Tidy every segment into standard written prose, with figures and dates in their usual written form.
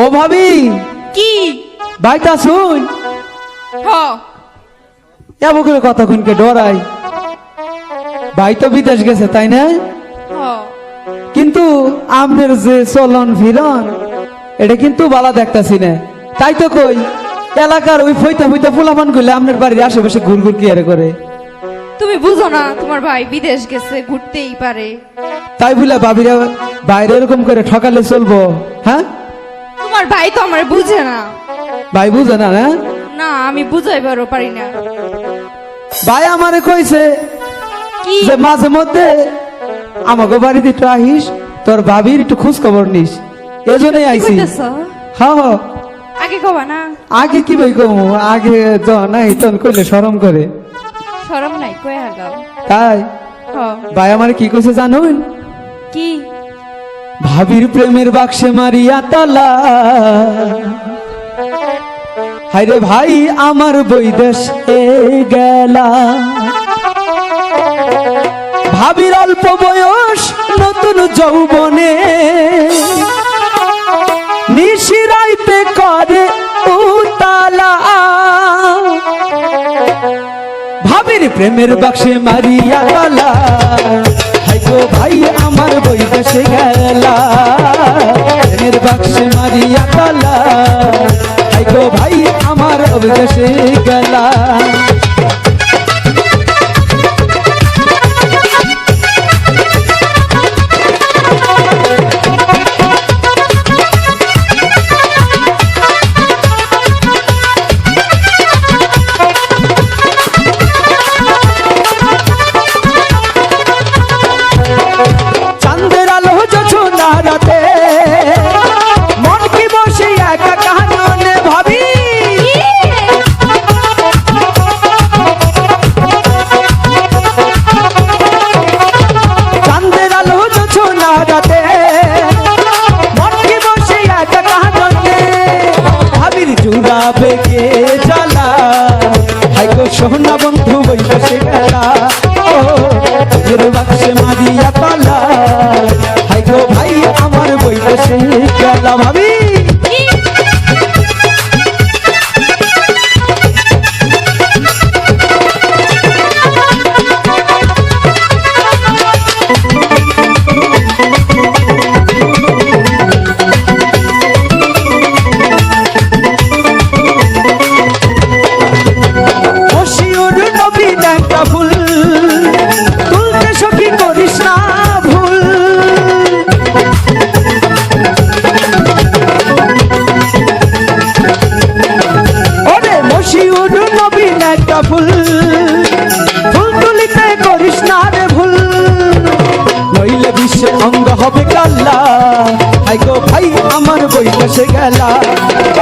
ও ভাবি কি ভাইটা শুন হ এমন করে কতক্ষণকে ডরাই ভাই তো বিদেশ গেছে তাই না হ কিন্তু আমাদের যে চলন ফিরন এটা কিন্তু বালা দেখতাছি না তাই তো কই এলাকার ওই ফইতা ফইতা ফুলামান গুলো আপনার বাড়ির আশেপাশে ঘুরঘুর কি আরে করে তুমি বুঝো না তোমার ভাই বিদেশ গেছে ঘুরতেই পারে। তাই বলে ভাবিরা বাইরে এরকম করে ঠকালে চলবো হ্যাঁ তোমার ভাই তো আমার বুঝে না। ভাই বুঝে না না না আমি বুঝাইবারও পারি না। ভাই আমারে কইছে কি যে মাঝে মধ্যে আমাকে বাড়িতে একটু আহিস তোর ভাবির একটু খোঁজ খবর নিস এজন্যই আইছি কইতেছ? হ্যাঁ হ্যাঁ আগে কবা না। আগে কি ভাই কম আগে নাই তখন কইলে শরম করে শরম নাই কই হাগাও। তাই হ ভাই আমার কি কইছে জানুন কি ভাবির প্রেমের বাক্সে মারিয়া তালা হায়রে ভাই আমার বৈদেশে গেলা ভাবির অল্প বয়স নতুন যৌবনে নিশিরাইতে করে উতালা ভাবির প্রেমের বাক্সে মারিয়া তালা হাই গো ভাই আমার বৈদেশে গেলা প্রেমের বাক্সে মারিয়া তালা হাই গো ভাই আমার বৈদেশে গেলা চাঁদের আলো জোছনা রাতে মন কি বসে একা কাননে ভাবি চাঁদের আলো জোছনা রাতে মন কি বসে একা কাননে ভাবির জুড়া বেগে জ্বালা হাই গো সোনা বন্ধু বৈদেশে গেলা ও এর বাক্সে মারিয়া তালা হাই গো ভাই আমার বৈদেশে গেলা ভাবি শিওর নবী একটা ফুল তুলতে সখী করিস না ভুল ওরে মশিউর নবী একটা ফুল ফুল তুলিতে করিস না রে ভুল নইলে বিশ্বের অঙ্গ হবে কাল্লা হাই গো ভাই আমার বৈদেশে গেলা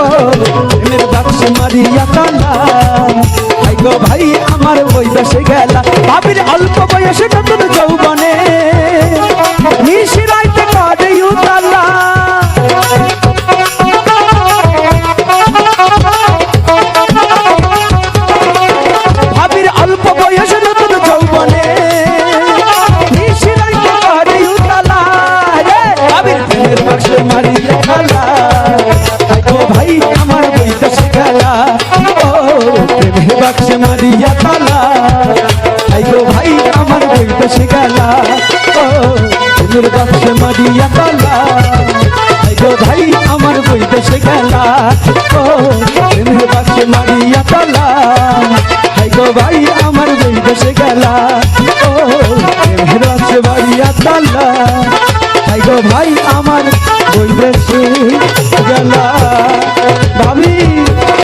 ও প্রেমের বাক্সে মারিয়া তালা হাই গো ভাই আমার বৈদেশে গেলা ভাবির অল্প বয়সে নতুন যৌবনে নিশিরাইতে করে উতালা ভাবির অল্প বয়সে নতুন যৌবনে নিশিরাইতে করে উতালা রে ভাবির প্রেমের বাক্সে মারিয়া তালা হাই গো ভাই আমার বৈদেশে গেলা ও প্রেমের বাক্সে মারিয়া তালা হাই গো ভাই আমার বৈদেশে গেলা ও প্রেমের বাক্সে মারিয়া তালা হাই গো ভাই আমার বৈদেশে গেলা ও প্রেমের বাক্সে মারিয়া তালা হাই গো ভাই আমার বৈদেশে গেলা ও প্রেমের বাক্সে মারিয়া তালা হাই গো ভাই আমার বৈদেশে